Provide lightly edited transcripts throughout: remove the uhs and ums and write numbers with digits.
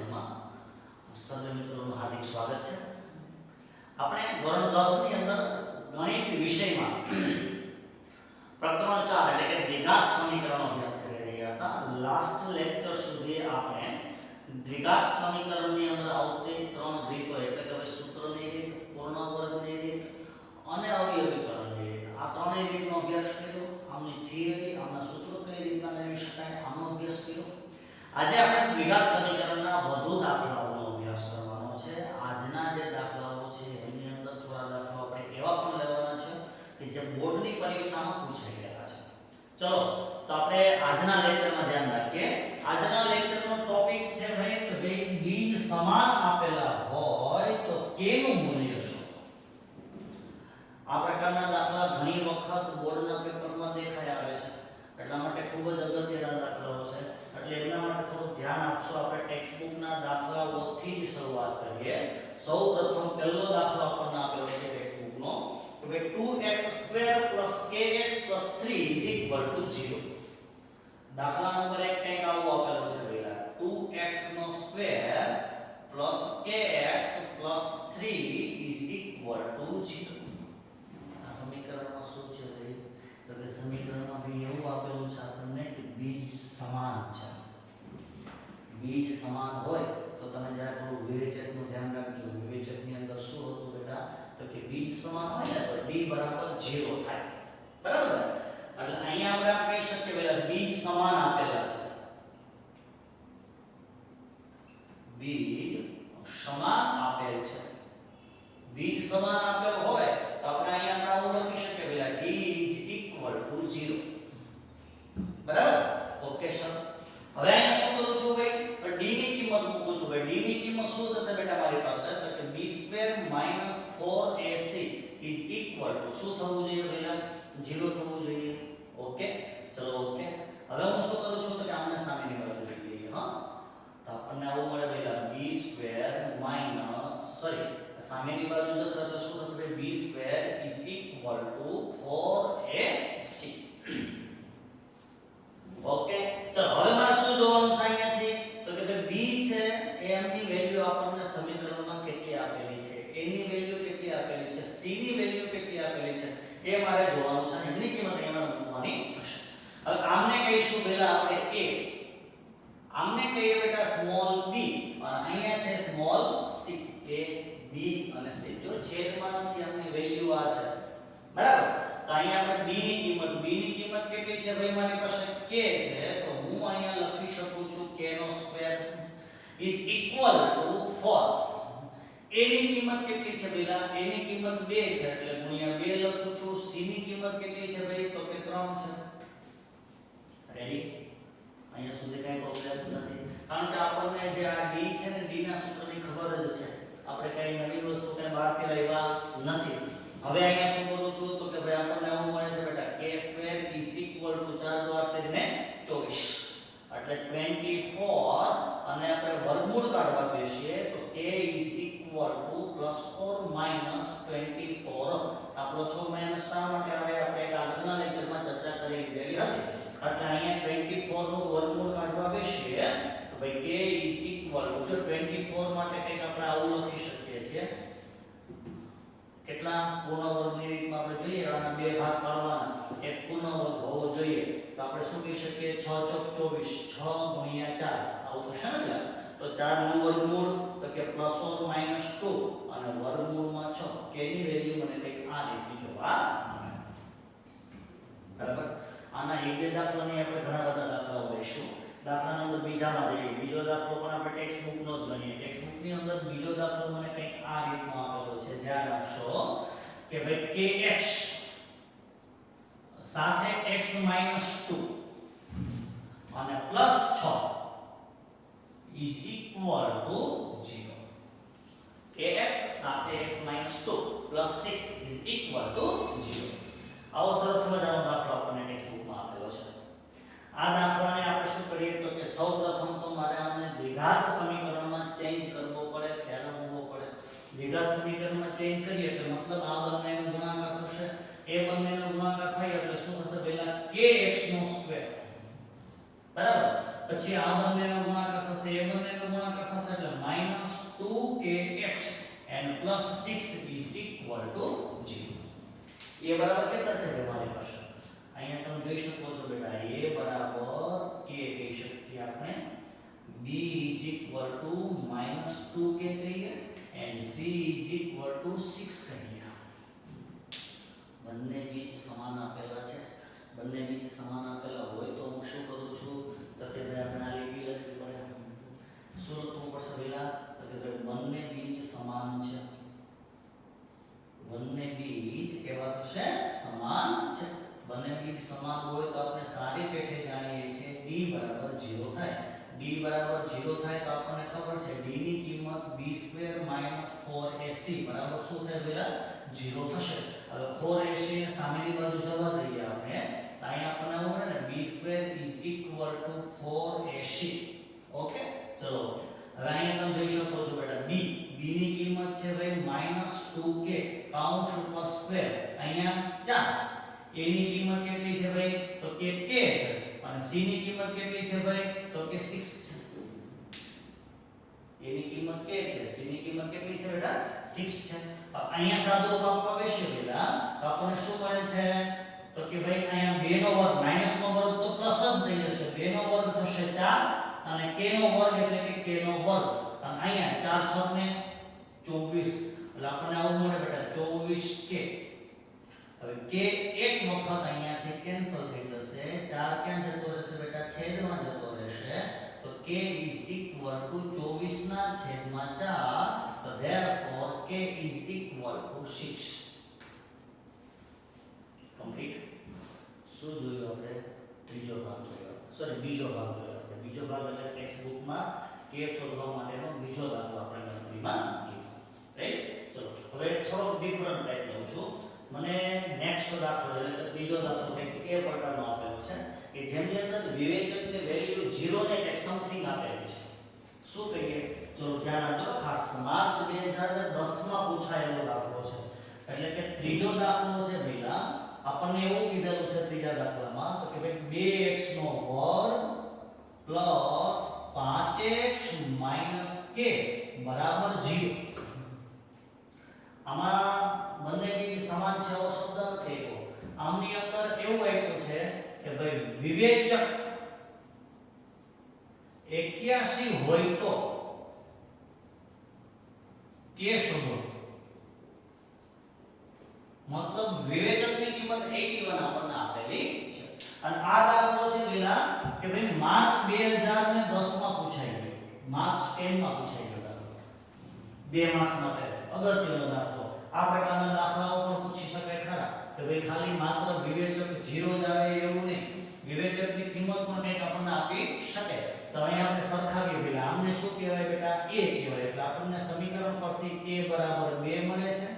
ચેનલમાં સર્વે મિત્રોનું હાર્દિક સ્વાગત છે। આપણે ધોરણ 10 ની અંદર ગણિત વિષયમાં પ્રકરણ 4 એટલે કે દ્વિઘાત સમીકરણનો અભ્યાસ કરી રહ્યા હતા। લાસ્ટ લેક્ચર સુધી આપણે દ્વિઘાત સમીકરણની અંદર આવતી ત્રણ રીતો એટલે કે સૂત્રની રીત, પૂર્ણ વર્ગની રીત અને અવયવીકરણની રીત, આ ત્રણેય રીતનો અભ્યાસ કર્યો। આમની થિયરી, આમના સૂત્રો કઈ રીતના મેળવી શકાય આનો અભ્યાસ કર્યો। આજે આપણે દ્વિઘાત સમીકરણના વધુ દાખલાઓનો અભ્યાસ કરવાનો છે। આજના જે દાખલાઓ છે એની અંદર થોડા દાખલાઓ આપણે એવા પણ લેવાના છે કે જે બોર્ડની પરીક્ષામાં પૂછાઈ ગયેલા છે। ચલો તો આપણે આજના લેક્ચરમાં ધ્યાન રાખીએ। આજના લેક્ચરનો ટોપિક છે ભાઈ કે ભાઈ બીજ સમાન આપેલા હોય તો કેનું મૂલ્ય શું। આ પ્રકારના દાખલા ઘણી વખત બોર્ડના પેપરમાં દેખાઈ આવે છે, એટલા માટે ખૂબ જ અગત્યના દાખલાઓ છે, એટલે એના માટે થોડું ધ્યાન આપશો। આપણે ટેક્સ્ટ બુકના દાખલાઓથી જ શરૂઆત કરીએ। સૌપ્રથમ પહેલો દાખલો આપણને આપેલો છે ટેક્સ્ટ બુકનો કે ભાઈ 2x² kx 3 0। દાખલા નંબર 1 કંઈક આવો આપેલો છે પહેલા 2x² kx 3 0। આ સમીકરણમાં શું છે ભાઈ? તો કે સમીકરણમાં ભાઈ એવું આપેલું છે આપણને કે બીજ સમાન છે। બીજ સમાન હોય તો તમે જરા થોડું વિવેચકનું ધ્યાન રાખજો। વિવેચકની અંદર શું હતું બેટા? તો કે બીજ સમાન હોય ને તો d બરાબર 0 થાય, બરાબર ને? એટલે અહીંયા આપણે કહી શકીએ પેલા બીજ સમાન આપેલા છે, બીજ સમાન આપેલ છે। બીજ સમાન આપેલ હોય તો આપણે અહીંયા આવું લખી શકીએ પેલા d = 0, બરાબર? ઓકે સર, હવે અહીંયા શું કરું છું ભાઈ? d ની કિંમત મૂકું છું ભાઈ। d ની કિંમત શું થશે બેટા મારી પાસે? તો કે b² - 4ac = શું થવું જોઈએ પહેલા? 0 થવું જોઈએ। ઓકે, ચલો ઓકે। હવે હું શું કરું છું તો કે આમને સામેની બાજુ લઈ લઈએ। હા, તો આપણને આવું મળે પહેલા b² સોરી સામેની બાજુ જશે તો શું થશે ભાઈ? b² = 4ac। ઓકે, ચલો હવે મારે શું જોવાનું છે અહીંયાથી? તો કે ભાઈ b છે એમની વેલ્યુ આપણને સમીકરણમાં કેટલી આપેલી છે, a ની વેલ્યુ કેટલી આપેલી છે, c ની વેલ્યુ કેટલી આપેલી છે એ મારે જોવાનું છે। એમની કિંમત અહીંયા મારે મૂકવાની થશે। હવે આમને કહીશું પહેલા આપણે a, આમને કહીએ બેટા સ્મોલ b અને અહીંયા છે સ્મોલ c। a b અને c જો છેદમાં નથી, આમની વેલ્યુ આ છે, બરાબર? તો અહીંયા આપણે b ની કિંમત કેટલી છે ભાઈ મારી પાસે? k છે, તો હું અહીંયા લખી શકું છું k² = 4। a ની કિંમત કેટલી છે બેટા? a ની કિંમત 2 છે એટલે ગુણ્યા 2 લખું છું। c ની કિંમત કેટલી છે ભાઈ? તો કે 3 છે। રેડી? અહીંયા સુધી કઈ પ્રોબ્લેમ નથી, કારણ કે આપણને જે આ d છે ને d ના સૂત્રની ખબર જ છે, આપણે કઈ નવી વસ્તુ કઈ બહારથી લાવ્યા નથી। હવે અહીંયા શું કરું છું તો કે ભાઈ આપણને આવું મળે છે બેટા k² = 4 * 8 ને 24 એટલે 24 અને આપણે વર્ગમૂળ કાઢવા બેસીએ તો k = +4 - 24। આ પ્લસ ઓર માઈનસ શા માટે આવે આપણે એક આગળના લેક્ચરમાં ચર્ચા કરી લીધેલી હતી, એટલે અહીંયા 24 નું વર્ગમૂળ કાઢવા બેસીએ તો ભાઈ k = જો 24 માટે કંઈક આપણે આવું લખી શકીએ છીએ। કેટલા પૂર્ણ વર્ગની રીતમાં આપણે જોઈએ, આના બે ભાગ પાડવાના, એક પૂર્ણ વર્ગ હોવો જોઈએ તો આપણે શું કહી શકીએ? 6 * 24 6 * 4 આવું થશે ને? તો 4 નું વર્ગમૂળ તો કે +2 અને વર્ગમૂળમાં 6, k ની વેલ્યુ મને કંઈક આ રીતની જોવા મળે, બરાબર? આના એક બે દાખલાની આપણે ઘણા બધા દાખલાઓ લઈશું। દાખલા નંબર બીજામાં જઈએ। બીજો દાખલો પણ આપણે ટેક્સ્ટ બુકનો જ ગણીએ। ટેક્સ્ટ બુકની અંદર બીજો દાખલો મને કંઈક આ રીતનો આપેલો છે, ધ્યાન આપશો કે ભાઈ kx સાથે x - 2 અને +6 = 0। kx સાથે x - 2 +6 = 0। આવો સરસ મજાનો દાખલો આપણને ટેક્સ્ટ બુકમાં આપેલો છે। આ દાખલાને આપણે શું કરીએ તો કે સૌપ્રથમ તો મારે આને દ્વિઘાત સમીકરણમાં ચેન્જ કરવો પડે, ફેરવવો પડે। દ્વિઘાત સમીકરણમાં ચેન્જ કરીએ એટલે મતલબ આ બંનેનો ગુણાકાર થશે, એ બંનેનો ગુણાકાર થાય એટલે શું થશે? પહેલા kx², બરાબર? પછી આ બંનેનો ગુણાકાર થશે, એ બંનેનો નો ગુણાકાર થશે એટલે -2kx and +6 is equal to 0. a બરાબર કેટલા છે તમારી પાસે અહીંયા તમે જોઈ શકો છો બેટા a બરાબર k કહી શકીએ આપણે, b is equal to -2k કહીએ and c is equal to 6 કહીએ. બંને બીજ સમાન આપેલા છે. બંને બીજ સમાન આપેલા હોય તો હું શું કરું છું તો કે ભાઈ આપણે આ લીટી લખવી પડે. શું લખવું પડશે પહેલા તો કે ભાઈ બંને બીજ સમાન છે. બંને બીજ કેવા થશે? સમાન છે. બંને બીજ સમાન હોય તો આપણે સારી પેઠે જાણીએ છીએ d બરાબર 0 થાય. d બરાબર 0 થાય તો આપણને ખબર છે d ની કિંમત b² - 4ac બરાબર શું થાય પહેલા 0 થશે. હવે 4ac ને સામેની બાજુ જવા દઈએ આપણે, તો અહીંયા આપણને એવું મળે ને b² is equal to 4ac. Okay, ચલો હવે અહીંયા તમે જોઈ શકો છો બેટા b ની કિંમત છે ભાઈ -2k કાઉન્સ ઉપર સ્ક્વેર અહીંયા 4. a ની કિંમત કેટલી છે ભાઈ તો કે k છે અને c ની કિંમત કેટલી છે ભાઈ તો કે 6 છે. a ની કિંમત k છે, c ની કિંમત કેટલી છે બેટા 6 છે. અહીંયા સાદો રૂપ આપવા બેસીએ પહેલા તો આપણને શું મળે છે તો કે ભાઈ અહીંયા 2 નો વર્ગ માઈનસ નો વર્ગ તો પ્લસ જ થઈ જશે. 2 નો વર્ગ થશે 4 અને k નો વર્ગ એટલે કે k નો વર્ગ અને અહીંયા 4 6 ને 24 એટલે આપણને આવું મળે બેટા 24k. હવે k એક વખત અહીંયાથી કેન્સલ થઈ જશે. 4 ક્યાં જતો રહેશે બેટા છેદમાં જતો રહેશે તો k is equal to 24 ના છેદમાં 4 તો therefore k is equal to 6. Complete. શું જોયું આપણે? ત્રીજો ભાગ જોયો, સોરી બીજો ભાગ જોયો આપણે. બીજો ભાગ એટલે ટેક્સ્ટ બુકમાં k શોધવા માટેનો બીજો દાખલો આપણે ગણતરીમાં લીધો. રાઈટ? ચલો હવે થોડો ડિફરન્ટ ટાઈપ લઉં છું. મને નેક્સ્ટ દાખલો એટલે કે ત્રીજો દાખલો કંઈક એ પ્રકારનો આપેલો છે કે જેની અંદર વિવેચકની વેલ્યુ 0 ને કંઈક સમથિંગ આપેલી છે. શું કહીએ? ચલો ધ્યાન આપજો. ખાસ માર્ચ 2010 માં પૂછાયેલો દાખલો છે. એટલે કે ત્રીજો દાખલો છે પહેલા આપણને એવું કીધેલું છે ત્રીજા દાખલામાં તો કે ભાઈ 2x નો વર્ગ પ્લસ 5x માઈનસ k બરાબર 0. આમાં બંને બીજ સમાન છે એવો શબ્દ નથી આપ્યો. આમની અંદર એવું આપ્યું છે કે ભાઈ વિવેચક 81 હોય તો k શોધો. મતલબ વિવેચકની કિંમત 81 આપણને આપેલી છે. અને આ દાખલો છે પેલા કે ભાઈ માર્ચ 2010 માં પૂછાઈ ગયો, માર્ચ 10 માં પૂછાઈ ગયો દાખલો. 2 માર્ક્સ માટે અગત્યનો દાખલો. આ પ્રકારના દાખલાઓ પણ પૂછી શકાય ખરા કે ભાઈ ખાલી માત્ર વિવેચક 0 જ આવે એવું નહીં, વિવેચકની કિંમત પણ કંઈક આપણને આપી શકે. તો અહીંયા આપણે સરખાવીએ પહેલા આમને શું કહેવાય બેટા a કહેવાય. એટલે આપણને સમીકરણ પરથી a બરાબર 2 મળે છે,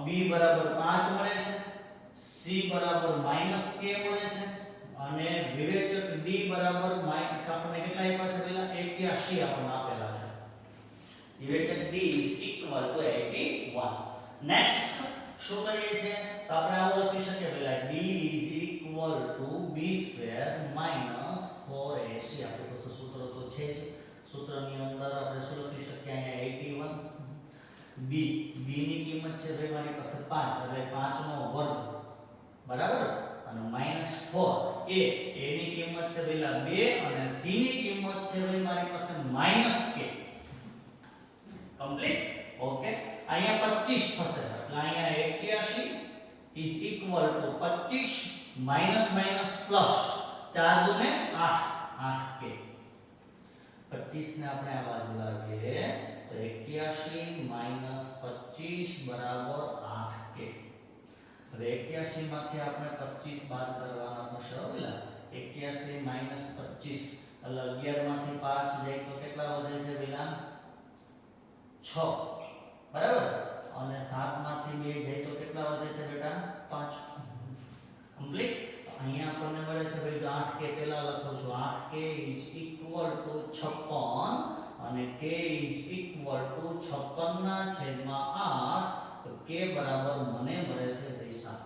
b બરાબર 5 મળે છે, c બરાબર -k મળે છે અને વિવેચક d બરાબર આપણને કેટલા આપ્યા છે પહેલા 81 આપણને આપેલા છે. વિવેચક d is equal to 81. Next શું કરીએ છે તો આપણે આવું લખી શકીએ પહેલા d is equal to b² minus 4ac. આપણી પાસે સૂત્ર તો છે જ. સૂત્રની અંદર આપણે શું લખી શકીએ અહીંયા 81 b ની કિંમત છે ભાઈ મારી પાસે 5 એટલે 5 નો વર્ગ બરાબર અને -4 a ની કિંમત છે પેલા 2 અને c ની કિંમત છે ભાઈ મારી પાસે -k. કમ્પ્લીટ. ઓકે, અહીંયા 25 થશે એટલે અહીંયા 81 is equal to 25 minus minus plus 4 દુને 8 8k. 25 ને આપણે આ બાજુ લાવીએ તો 81 માઈનસ 25 બરાબર 8k. હવે 81 માંથી આપણે 25 બાદ કરવાના થશે પેલા 81 માઈનસ 25 એટલે 11 માંથી 5 જાય તો કેટલા વધે છે પેલા 6 બરાબર અને 7 માંથી 2 જાય તો કેટલા વધે છે બેટા 5. કમ્પ્લીટ. અહીંયા આપણને મળે છે ભાઈ 8k પહેલા લખો છો 8k is equal to 56 અને k is equal to 56 ના છેદમાં 8 તો k બરાબર મને મળે છે ભાઈ 7.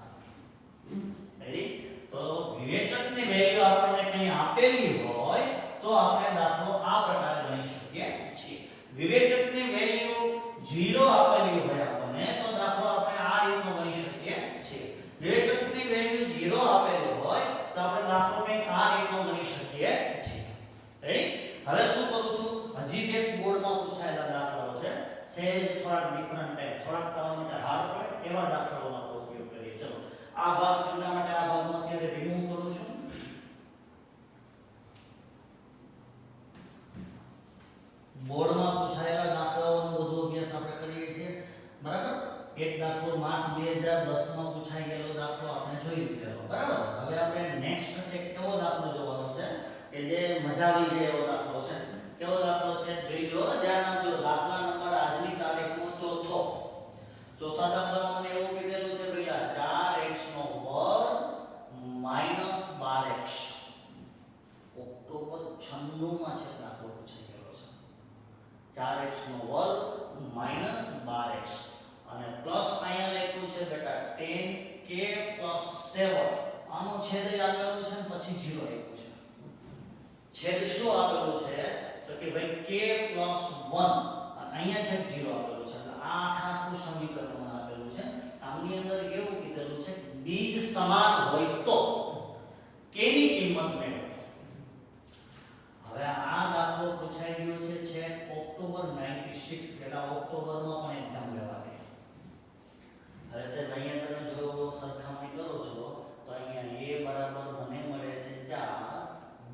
રેડી. તો વિવેચકની વેલ્યુ આપણને કંઈ આપેલી હોય તો આપણે દાખલો આ પ્રકારે ગણી શકીએ. સહેજ થોડા ડિફરન્ટ ટાઈપ, થોડાક તમારા માટે હાર્ડ પડે એવા દાખલાઓનો આપણે ઉપયોગ કરીએ. ચલો આ ભાગ એમના માટે આ ભાગ હું અત્યારે રિમૂવ કરું છું. બોર્ડમાં પૂછાયેલા દાખલાઓનો બધો અભ્યાસ આપણે કરીએ છીએ, બરાબર. એક દાખલો માર્ચ 2010 માં પૂછાઈ ગયેલો દાખલો આપણે જોઈ લીધેલો, બરાબર. હવે આપણે નેક્સ્ટ એક એવો દાખલો જોવાનો છે કે જે મજા આવી જાય એવો દાખલો છે. કેવો દાખલો છે જોઈ લો, ધ્યાન આપજો. દાખલા નંબર આજની તારીખનો ચોથો. ચોથા દાખલામાં મને એવું કીધેલું છે ભઈલા 4x નો વર્ગ - 12x. ઓક્ટોબર 96 માં છે દાખલો પૂછાઈ ગયેલો છે. 4x નો વર્ગ - 12x અને પ્લસ અહીંયા લખ્યું છે બેટા 10k + 7. આનો છેદ આપેલો છે પછી 0 આપ્યું છે. છેદ શું આપેલું છે તો કે ભાઈ k + 1 અને અહીંયા છેદ 0 આપેલું છે. એટલે આ આખું સમીકરણ મને આપેલું છે. આની અંદર એવું કીધેલું છે બીજ સમાન હોય તો k ની કિંમત મેળવો. હવે આ દાખલો પૂછાઈ ગયો છે ઓક્ટોબર 96. પેલા ઓક્ટોબરમાં પણ એક્ઝામ લેવાતી. હવે સાહેબ અહીંયા તમે જો સરખામણી કરો છો તો અહીંયા a બરાબર મને મળે છે 4,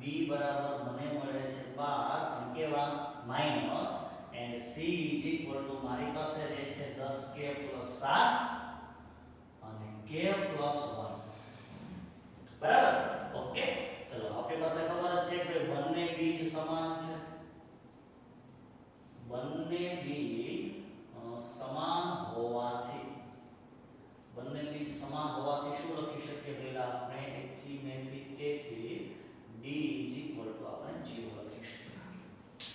b બરાબર મને મળે છે 12 અને કેવા માઈનસ એન્ડ c મારી પાસે રહે છે 10k + 7 અને k + 1. બરાબર. ઓકે, ચલો આપણી પાસે ખબર જ છે કે બંને બીજ સમાન છે. બંને બીજ સમાન હોવાથી શું લખી શકીએ પહેલા આપણે 1 થી 2 થી તેથી d આપણે 0 લખી શકીએ.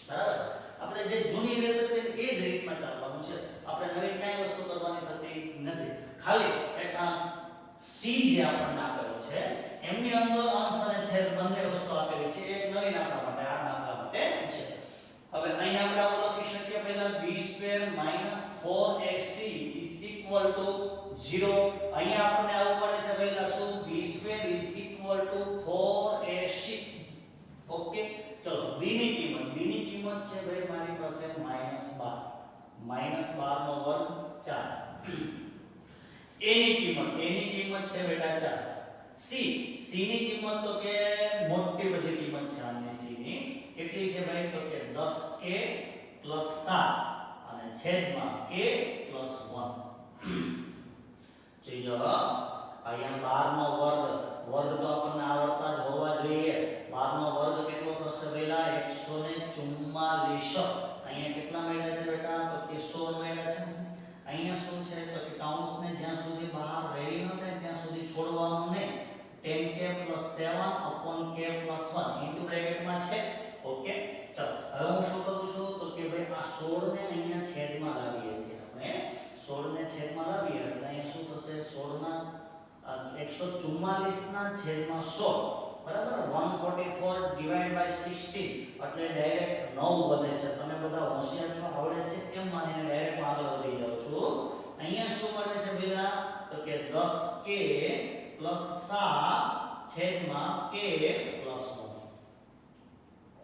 બરાબર. આપણે જે જૂની રીત હતી એ જ રીતમાં ચાલવાનું છે. આપણે નવી કઈ વસ્તુ કરવાની થતી નથી. ખાલી એક આ c જે આપણને આપેલો છે એમની અંદર અંશ અને છેદ બંને વસ્તુ આપેલી છે. એક નવીન આપણા માટે આ દાખલા માટે છે. હવે અહીંયા આપણે આવું લખી શકીએ પહેલા b² - 4ac = 0. અહીંયા આપણને આવું મળે છે પહેલા શું b² = 4ac. ઓકે, ચલો b ની કિંમત છે ભાઈ મારી પાસે -12. -12 નો વર્ગ 4. a ની કિંમત છે બેટા 4. c ની કિંમત તો કે મોટી બધી કિંમત છે આની c ની. કેટલી છે ભાઈ તો કે 10k + 7 અને છેદમાં k + 1. જોઈએ અહીંયા 12 નો વર્ગ તો આપણને આવડતા જ હોવા જોઈએ. 12 નો વર્ગ કેટલો થશે પહેલા 144. અહીંયા કેટલા મળ્યા છે બેટા તો કે 100 મળ્યા છે. અહીંયા શું છે તો કે કાઉન્ટ્સને જ્યાં સુધી બહાર રેડી ન થાય ત્યાં સુધી છોડવાનું નહીં. 10k + 7 / k + 1 ઇન્ટુ બ્રેકેટમાં છે. ઓકે, ચલો હવે હું શું કરું છું તો કે ભાઈ આ 16 ને અહીંયા છેદમાં લાવીએ છીએ. આપણે 16 ને છેદમાં લાવીએ એટલે અહીંયા શું થશે 16 ના 144 ના છેદમાં 100. બરાબર. 144 / 16 એટલે ડાયરેક્ટ 9 વધે છે. તમે બધા હોશિયાર છો, આવડે છે એમ માનીને ડાયરેક્ટ આગળ વધી જાવ છો. અહીંયા શું મળે છે પહેલા તો કે 10k + 7 છેદમાં k + 1.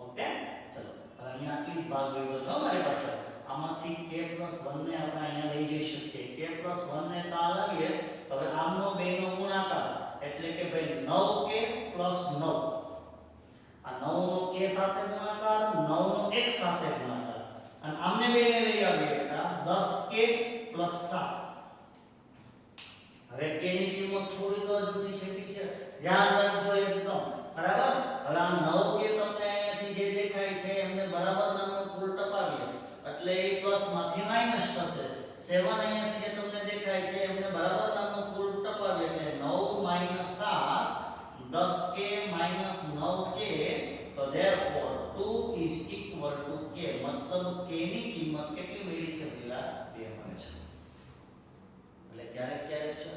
ઓકે, ચલો હવે અહીંયા આટલી જ ભાગ રહ્યો છે મારી પાસે. આમાંથી k + 1 ને આપણે અહીંયા લઈ જઈ શકીએ. k + 1 ને તા લાવીએ તો હવે આમનો બેનો ગુણાકાર એટલે કે ભાઈ 9k + 9. આ 9 નો k સાથે ગુણાકાર, 9 નો એક સાથે ગુણાકાર અને આમને બેને લઈ આવીએ બેટા 10k + 7. હવે k ની કિંમત થોડી તો જુદી છે, ઠીક છે, ધ્યાન રાખજો એકદમ. બરાબર. હવે આ 9k તમને અહીંયાથી જે દેખાય છે એમને બરાબર નામનું કુલ ટપાવીએ એટલે એ પ્લસ માંથી માઈનસ થશે. 7 અહીંયાથી જે તમને દેખાય છે એમને બરાબર નામનું કુલ ટપાવીએ એટલે 9 - 7 10k - 9k તો therefore 2 = k. મતલબ k ની કિંમત કેટલી મળી છે પેલા 2 મળે છે. એટલે ક્યારેક છે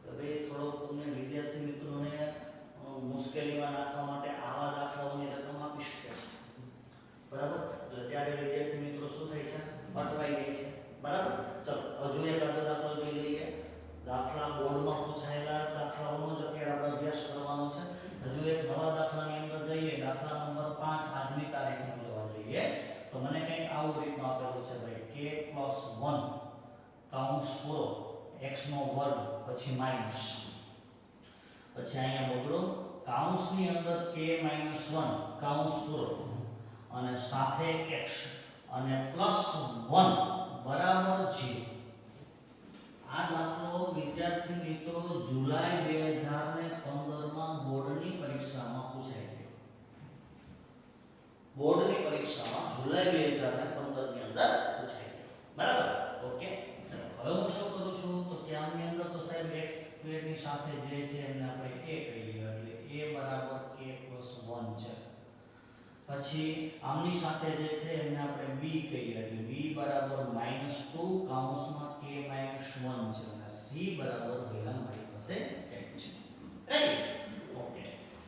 કે ભાઈ થોડો તમને વિદ્યાર્થી મિત્રોને મુશ્કેલીમાં નાખવા માટે આવા દાખલાઓની રકમ આપી શકે છે. બરાબર. એટલે ત્યારે વિદ્યાર્થી મિત્રો શું થાય છે અટવાઈ જાય છે. બરાબર. ચલો હજુ એક દાખલો જોઈ લઈએ. દાખલા બોર્ડમાં પૂછાયેલા દાખલાઓનો જ અત્યારે આપણે અભ્યાસ કરવાનો છે. હજુ એક નવા દાખલાની અંદર જઈએ. દાખલા નંબર 5 આજની તારીખનો જોવા જઈએ તો મને કંઈક આવું રીતનું આપેલું છે ભાઈ k + 1 x નો વર્ગ પછી માઈનસ પછી અહીંયા બગડો કાઉન્સની અંદર k - 1 કાઉન્સ પૂરો અને સાથે x અને +1 બરાબર 0. આ દાખલો વિદ્યાર્થી મિત્રો જુલાઈ 2015 માં બોર્ડની પરીક્ષામાં પૂછાઈ ગયો. બોર્ડની પરીક્ષામાં જુલાઈ 2015 ની અંદર પૂછાઈ ગયો. બરાબર? ઓકે. ચલો હવે હું શું કરું છું તો કે આની અંદર તો સાહેબ x² ની સાથે જે છે એને આપણે a કહીએ એટલે a બરાબર k + 1 છે. પછી આમની સાથે જે છે એને આપણે b કહીએ એટલે b બરાબર -2 કાઉન્સમાં k - 1 છે અને c બરાબર પહેલા મારી પાસે 1 છે. રેડી? ઓકે.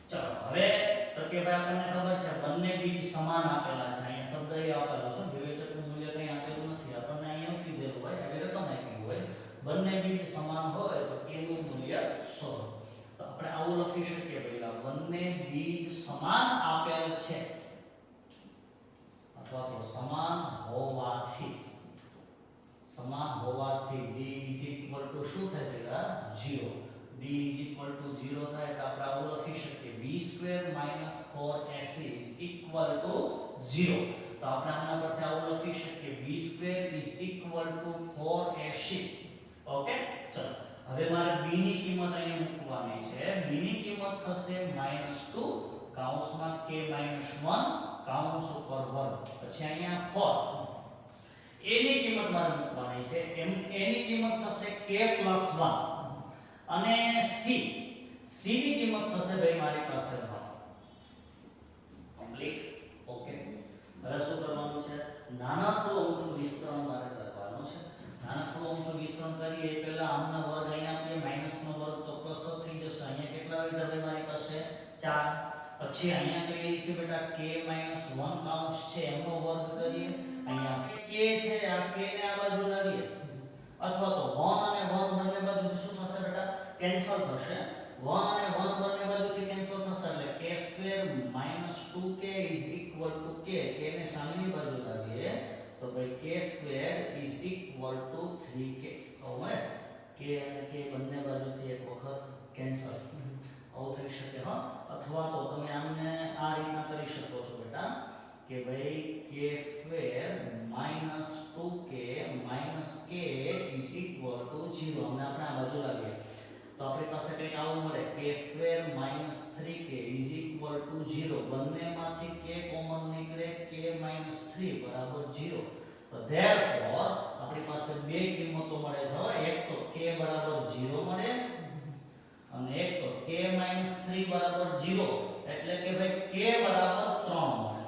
ચલો હવે તો કે ભાઈ આપણને ખબર છે બંને બીજ સમાન આપેલા છે. અહીંયા શબ્દ એ આપેલો છે વિવેચકનું મૂલ્ય કંઈ આપેલું નથી. આપણને અહીંયા એવું કીધેલું હોય આવી રકમ આપી હોય બંને બીજ સમાન હોય તો k નું મૂલ્ય 100. તો આપણે આવું લખી શકીએ પહેલા બંને બીજ સમાન આપેલ છે અથવા તો સમાન હોવાથી d શું થાય પેલા 0. d 0 થાય તો આપણે આવું લખી શકીએ b² - 4ac = 0. તો આપણે આના પરથી આવું લખી શકીએ b² = 4ac. ઓકે. ચલો હવે મારે b ની કિંમત અહીંયા મૂકવાની છે. b ની કિંમત થશે -2 કાઉન્સમાં k - 1 કાઉન્સ ઉપર વર્ગ પછી અહીંયા 4. a ની કિંમત મારે મૂકવાની છે. a ની કિંમત થશે k + 1 અને c ની કિંમત થશે ભાઈ મારી પાસે 1. કમ્પ્લીટ. ઓકે. હવે શું કરવાનું છે નાનકડું અમથું વિસ્તરણ મારે કરવાનું છે. નાનકડું અમથું વિસ્તરણ કરીએ એ પહેલા આમનો વર્ગ અહીંયા આપણે માઈનસ નો વર્ગ તો પ્લસ થઈ જશે. અહીંયા કેટલા વધ્યા ભાઈ મારી પાસે 4. પછી અહીંયા કહીએ છીએ બેટા k - 1 કાઉન્સ છે એનો વર્ગ કરીએ. અહીંયા k છે આ k ને આ બાજુ લાવીએ અથવા તો 1 અને 1 બંને બાજુથી શું થશે બેટા કેન્સલ થશે. 1 અને 1 બંને બાજુથી કેન્સલ થશે એટલે k² - 2k = k. k ને સામેની બાજુ લાવીએ તો ભાઈ k² = 3k. તો મળે k અને k બંને બાજુથી એક વખત કેન્સલ આવું થઈ શકે. હા અથવા તો તમે આમને આ રીતના કરી શકો છો બેટા કે ભાઈ k² - 2k - k = 0. અમને આપણે આ બાજુ લાવીએ તો આપણી પાસે કંઈક આવું મળે k² - 3k = 0. બંનેમાંથી k કોમન નીકળે k - 3 બરાબર 0. તો ધેરફોર આપણી પાસે બે કિંમતો મળે છે. એક તો k બરાબર 0 મળે અને એક તો k - 3 બરાબર 0 એટલે કે ભાઈ k બરાબર 3 મળે.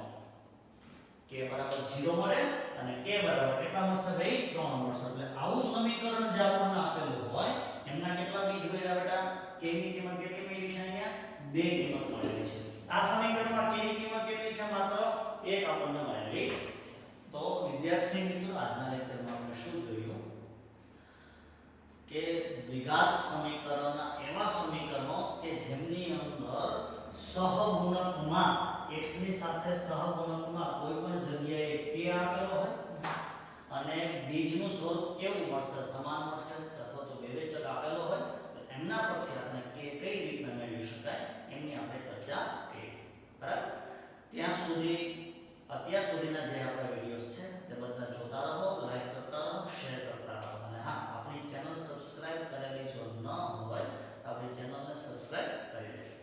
k બરાબર 0 મળે અને k બરાબર કેટલા મળશે ભાઈ 3 મળશે. એટલે આવું સમીકરણ જે આપણને આપેલું હોય એમના કેટલા બીજ મળ્યા બેટા k ની કિંમત કેટલી મળી છે અહીંયા બે કિંમત મળેલી છે. આ સમીકરણમાં k ની કિંમત કેટલી છે માત્ર 1 આપણને મળેલી. તો વિદ્યાર્થી મિત્રો આજના લેક્ચરમાં આપણે શું જોયું કે દ્વિઘાત સમીકરણના એવા સમીકરણો કે જેમની અંદર સહગુણકમાં x ની સાથે સહગુણકમાં કોઈ પણ જગ્યાએ k આપેલો હોય અને બીજનું સ્વરૂપ કેવું મળશે સમાન મળશે અથવા તો વિવેચક આપેલો હોય તો એમના પરથી આપણે k કઈ રીતના મેળવી શકાય એમની આપણે ચર્ચા કરી. બરાબર? અત્યાર સુધીના જે આપણા વિડિયોઝ છે તે બધા જોતા રહો, લાઈક કરતા રહો, શેર કરતા રહો અને હા આપણી ચેનલ સબસ્ક્રાઇબ કરેલી જો ન હોય તો આપણી ચેનલને સબસ્ક્રાઇબ કરી લેજો.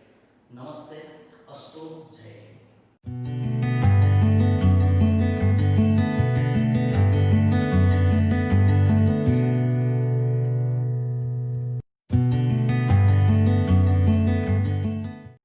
નમસ્તે. અસ્તુ. જય